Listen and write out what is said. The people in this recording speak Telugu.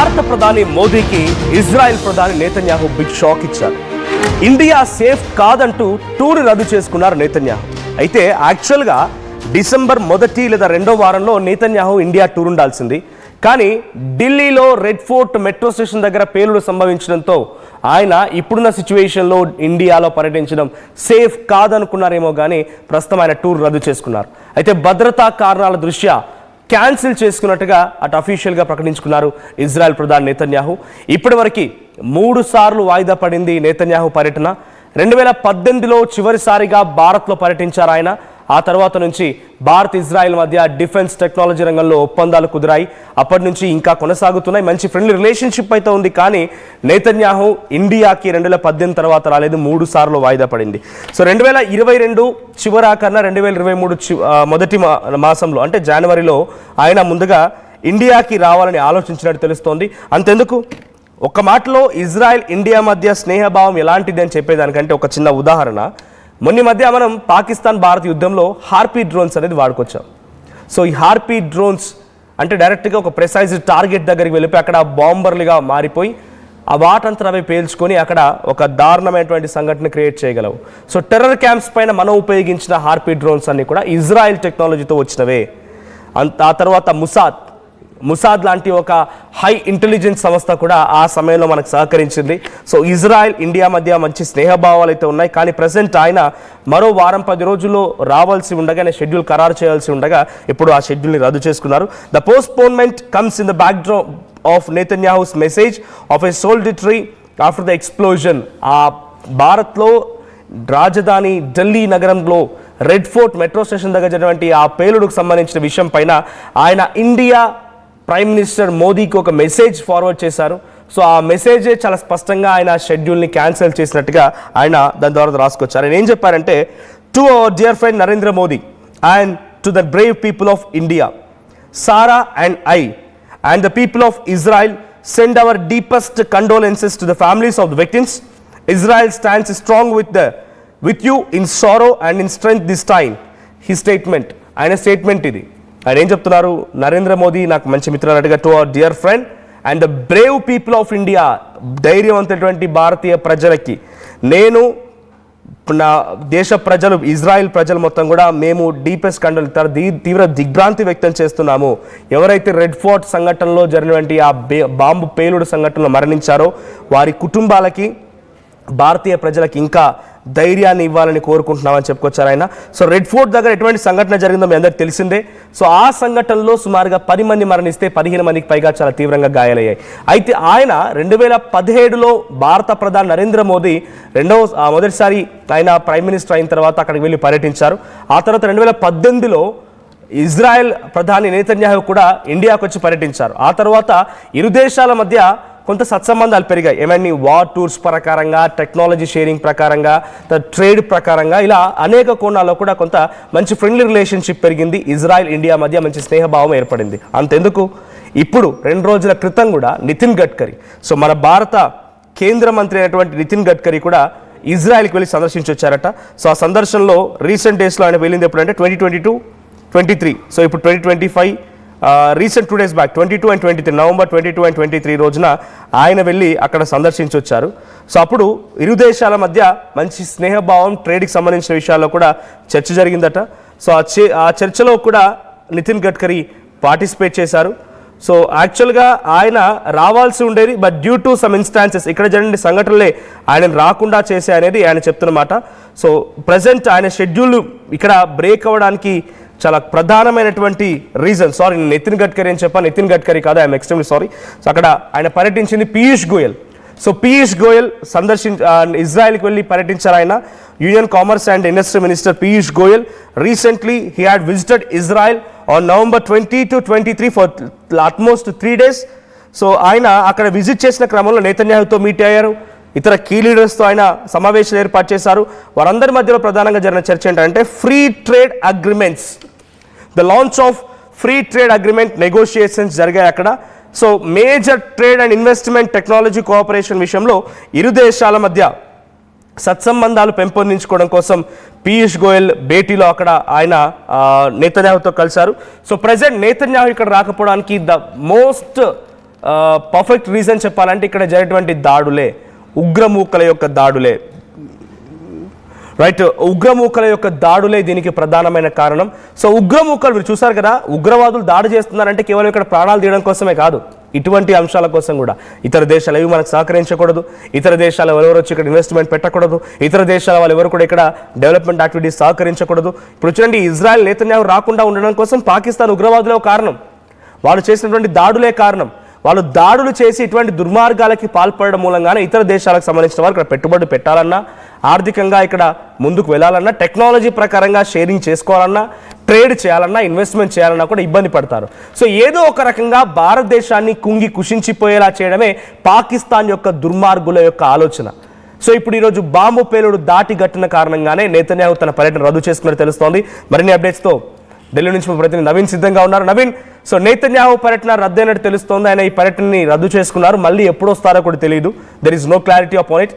భారత ప్రధాని మోదీకి ఇజ్రాయెల్ ప్రధాని నేతన్యాహు బిగ్ షాక్ ఇచ్చారు. ఇండియా సేఫ్ కాదంటూ టూర్ రద్దు చేసుకున్నారు నేతన్యాహు. అయితే యాక్చువల్గా డిసెంబర్ మొదటి లేదా రెండో వారంలో నేతన్యాహు ఇండియా టూర్ ఉండాల్సింది. కానీ ఢిల్లీలో రెడ్ ఫోర్ట్ మెట్రో స్టేషన్ దగ్గర పేలుడు సంభవించడంతో ఆయన ఇప్పుడున్న సిచ్యువేషన్లో ఇండియాలో పర్యటించడం సేఫ్ కాదనుకున్నారేమో కానీ ప్రస్తుతం ఆయన టూర్ రద్దు చేసుకున్నారు. అయితే భద్రతా కారణాల దృష్ట్యా క్యాన్సిల్ చేసుకున్నట్టుగా అటు అఫీషియల్గా ప్రకటించుకున్నారు ఇజ్రాయెల్ ప్రధాని నేతన్యాహు. ఇప్పటివరకు 3 సార్లు వాయిదా పడింది నేతన్యాహు పర్యటన. 2018లో చివరిసారిగా భారత్లో పర్యటించారు ఆయన. ఆ తర్వాత నుంచి భారత్ ఇజ్రాయెల్ మధ్య డిఫెన్స్ టెక్నాలజీ రంగంలో ఒప్పందాలు కుదిరాయి. అప్పటి నుంచి ఇంకా కొనసాగుతున్నాయి. మంచి ఫ్రెండ్లీ రిలేషన్షిప్ అయితే ఉంది. కానీ నేతన్యాహు ఇండియాకి 2018 తర్వాత రాలేదు, 3 సార్లు వాయిదా పడింది. సో 2022 చివరాకన్నా 2023 మొదటి మాసంలో అంటే జనవరిలో ఆయన ముందుగా ఇండియాకి రావాలని ఆలోచించినట్టు తెలుస్తోంది. అంతెందుకు, ఒక మాటలో ఇజ్రాయెల్ ఇండియా మధ్య స్నేహభావం ఎలాంటిది అని చెప్పేదానికంటే ఒక చిన్న ఉదాహరణ. మొన్న మధ్య మనం పాకిస్తాన్ భారత్ యుద్ధంలో హార్పీ డ్రోన్స్ అనేది వాడుకొచ్చాం. సో ఈ హార్పీ డ్రోన్స్ అంటే డైరెక్ట్గా ఒక ప్రెసైజ్డ్ టార్గెట్ దగ్గరికి వెళ్ళిపోయి అక్కడ బాంబర్లుగా మారిపోయి ఆ వాటంతా అవి పేల్చుకొని అక్కడ ఒక దారుణమైనటువంటి సంఘటన క్రియేట్ చేయగలవు. సో టెర్రర్ క్యాంప్స్ పైన మనం ఉపయోగించిన హార్పీ డ్రోన్స్ అన్ని కూడా ఇజ్రాయెల్ టెక్నాలజీతో వచ్చినవే. ఆ తర్వాత ముసాద్ లాంటి ఒక హై ఇంటెలిజెన్స్ సంస్థ కూడా ఆ సమయంలో మనకు సహకరించింది. సో ఇజ్రాయెల్ ఇండియా మధ్య మంచి స్నేహభావాలు అయితే ఉన్నాయి. కానీ ప్రజెంట్ ఆయన మరో వారం 10 రోజుల్లో రావాల్సి ఉండగా షెడ్యూల్ ఖరారు చేయాల్సి ఉండగా ఇప్పుడు ఆ షెడ్యూల్ని రద్దు చేసుకున్నారు. The postponement comes in the backdrop of Netanyahu's message of a solidarity after the explosion. ఆ భారత్లో రాజధాని ఢిల్లీ నగరంలో రెడ్ ఫోర్ట్ మెట్రో స్టేషన్ దగ్గర జరిగినటువంటి ఆ పేలుడుకు సంబంధించిన విషయం పైన ఆయన ఇండియా ప్రైమ్ మినిస్టర్ మోదీకి ఒక మెసేజ్ ఫార్వర్డ్ చేశారు. సో ఆ మెసేజే చాలా స్పష్టంగా ఆయన షెడ్యూల్ని క్యాన్సిల్ చేసినట్టుగా ఆయన దాని ద్వారా రాసుకొచ్చారు. ఆయన ఏం చెప్పారంటే, to our dear friend Narendra Modi and to the brave people of India, Sara and I and the people of Israel send our deepest condolences to the families of the victims. Israel stands strong with you in sorrow and in strength this time. He statement, ఆయన స్టేట్మెంట్ ఇది. ఆయన ఏం చెప్తున్నారు, నరేంద్ర మోదీ నాకు మంచి మిత్రులు అన్నట్టుగా, to our dear friend and the brave people of India, ధైర్యవంతటువంటి భారతీయ ప్రజలకి, నేను నా దేశ ప్రజలు ఇజ్రాయెల్ ప్రజలు మొత్తం కూడా మేము డీపెస్ట్ కండోలెన్స్ తీవ్ర దిగ్భ్రాంతి వ్యక్తం చేస్తున్నాము. ఎవరైతే రెడ్ ఫోర్ట్ సంఘటనలో జరిగినటువంటి ఆ బాంబు పేలుడు సంఘటనలో మరణించారో వారి కుటుంబాలకి భారతీయ ప్రజలకి ఇంకా ధైర్యాన్ని ఇవ్వాలని కోరుకుంటున్నామని చెప్పుకొచ్చారు ఆయన. సో రెడ్ ఫోర్ట్ దగ్గర ఎటువంటి సంఘటన జరిగిందో మీ అందరికీ తెలిసిందే. సో ఆ సంఘటనలో సుమారుగా 10 మంది మరణిస్తే 15 మందికి పైగా చాలా తీవ్రంగా గాయాలయ్యాయి. అయితే ఆయన 2017లో భారత ప్రధాని నరేంద్ర మోదీ మొదటిసారి ఆయన ప్రైమ్ మినిస్టర్ అయిన తర్వాత అక్కడికి వెళ్ళి పర్యటించారు. ఆ తర్వాత 2018లో ఇజ్రాయెల్ ప్రధాని నేతన్యాహు కూడా ఇండియాకు వచ్చి పర్యటించారు. ఆ తర్వాత ఇరు దేశాల మధ్య కొంత సత్సంబంధాలు పెరిగాయి. ఏమైనా వార్ టూర్స్ ప్రకారంగా, టెక్నాలజీ షేరింగ్ ప్రకారంగా, ట్రేడ్ ప్రకారంగా, ఇలా అనేక కోణాల్లో కూడా కొంత మంచి ఫ్రెండ్లీ రిలేషన్షిప్ పెరిగింది. ఇజ్రాయెల్ ఇండియా మధ్య మంచి స్నేహభావం ఏర్పడింది. అంతెందుకు, ఇప్పుడు 2 రోజుల క్రితం కూడా నితిన్ గడ్కరీ, సో మన భారత కేంద్ర మంత్రి అయినటువంటి నితిన్ గడ్కరీ కూడా ఇజ్రాయెల్కి వెళ్ళి సందర్శించి వచ్చారట. సో ఆ సందర్శనలో రీసెంట్ డేస్లో ఆయన వెళ్ళింది ఎప్పుడంటే 2022-23. సో ఇప్పుడు 2025 recent 2 days back 22 and 23 November 22 and 23 రోజున ఆయన వెళ్ళి అక్కడ సందర్శించి వచ్చారు. సో అప్పుడు ఇరు దేశాల మధ్య మంచి స్నేహభావం, ట్రేడ్కి సంబంధించిన విషయాల్లో కూడా చర్చ జరిగిందట. సో ఆ చర్చలో కూడా నితిన్ గడ్కరీ పార్టిసిపేట్ చేశారు. సో యాక్చువల్గా ఆయన రావాల్సి ఉండేది, but due to some instances ఇక్కడ జరిగిన సంఘటనలే ఆయన రాకుండా చేసే అనేది ఆయన చెప్తున్నమాట. సో ప్రజెంట్ ఆయన షెడ్యూల్ ఇక్కడ బ్రేక్ అవ్వడానికి చాలా ప్రధానమైనటువంటి రీజన్, సారీ నితిన్ గడ్కరీ అని చెప్పాను, నితిన్ గడ్కరీ కాదు, ఐఎమ్ ఎక్స్ట్రీమ్లీ సారీ. సో అక్కడ ఆయన పర్యటించింది పీయూష్ గోయల్. సో పీయూష్ గోయల్ ఇజ్రాయెల్కి వెళ్ళి పర్యటించారు ఆయన. Union commerce and industry minister Piyush Goyal recently he had visited Israel on November 20 to 23 for almost 3 days. So ఆయన అక్కడ విజిట్ చేసిన క్రమంలో నేతన్యాహుతో మీట్ అయ్యారు. ఇతర కీ లీడర్స్తో ఆయన సమావేశాలు ఏర్పాటు చేశారు. వారందరి మధ్యలో ప్రధానంగా జరిగిన చర్చ ఏంటంటే free trade agreements, the launch of free trade agreement negotiations జరిగాయి అక్కడ. So major trade and investment technology cooperation విషయంలో ఇరు దేశాల మధ్య సత్సంబంధాలు పెంపొందించుకోవడం కోసం పీయూష్ గోయల్ భేటీలో అక్కడ ఆయన నేతన్యాహుతో కలిశారు. సో ప్రెజెంట్ నేతన్యాహు ఇక్కడ రాకపోవడానికి ద మోస్ట్ పర్ఫెక్ట్ రీజన్ చెప్పాలంటే ఇక్కడ జరిగినటువంటి దాడులే, ఉగ్రమూకల యొక్క దాడులే, రైట్, ఉగ్రమూకల యొక్క దాడులే దీనికి ప్రధానమైన కారణం. సో ఉగ్రమూకలు మీరు చూసారు కదా, ఉగ్రవాదులు దాడి చేస్తున్నారంటే కేవలం ఇక్కడ ప్రాణాలు తీయడం కోసమే కాదు, ఇటువంటి అంశాల కోసం కూడా. ఇతర దేశాలు ఏవి మనకు సహకరించకూడదు, ఇతర దేశాల ఎవరెవరు వచ్చి ఇక్కడ ఇన్వెస్ట్మెంట్ పెట్టకూడదు, ఇతర దేశాల వాళ్ళు ఎవరు కూడా ఇక్కడ డెవలప్మెంట్ యాక్టివిటీస్ సహకరించకూడదు. ఇప్పుడు చూడండి, ఇజ్రాయెల్ నేతన్యాహు రాకుండా ఉండడం కోసం పాకిస్తాన్ ఉగ్రవాదులే కారణం, వాళ్ళు చేసినటువంటి దాడులే కారణం. వాళ్ళు దాడులు చేసి ఇటువంటి దుర్మార్గాలకి పాల్పడడం మూలంగానే ఇతర దేశాలకు సంబంధించిన వారు ఇక్కడ పెట్టుబడి పెట్టాలన్నా, ఆర్థికంగా ఇక్కడ ముందుకు వెళ్ళాలన్నా, టెక్నాలజీ ప్రకారంగా షేరింగ్ చేసుకోవాలన్నా, ట్రేడ్ చేయాలన్నా, ఇన్వెస్ట్మెంట్ చేయాలన్నా కూడా ఇబ్బంది పడతారు. సో ఏదో ఒక రకంగా భారతదేశాన్ని కుంగి కుషించిపోయేలా చేయడమే పాకిస్తాన్ యొక్క దుర్మార్గుల యొక్క ఆలోచన. సో ఇప్పుడు ఈరోజు బాంబు పేలుడు దాటి గట్టిన కారణంగానే నేతన్యాహు తన పర్యటన రద్దు చేసుకున్నట్టు తెలుస్తోంది. మరిన్ని అప్డేట్స్తో ఢిల్లీ నుంచి మా ప్రతినిధి నవీన్ సిద్ధంగా ఉన్నారు. నవీన్, సో నేతన్యాహు పర్యటన రద్దయినట్టు తెలుస్తోంది, ఆయన ఈ పర్యటనని రద్దు చేసుకున్నారు, మళ్ళీ ఎప్పుడు వస్తారో కూడా తెలియదు. There is no clarity upon it.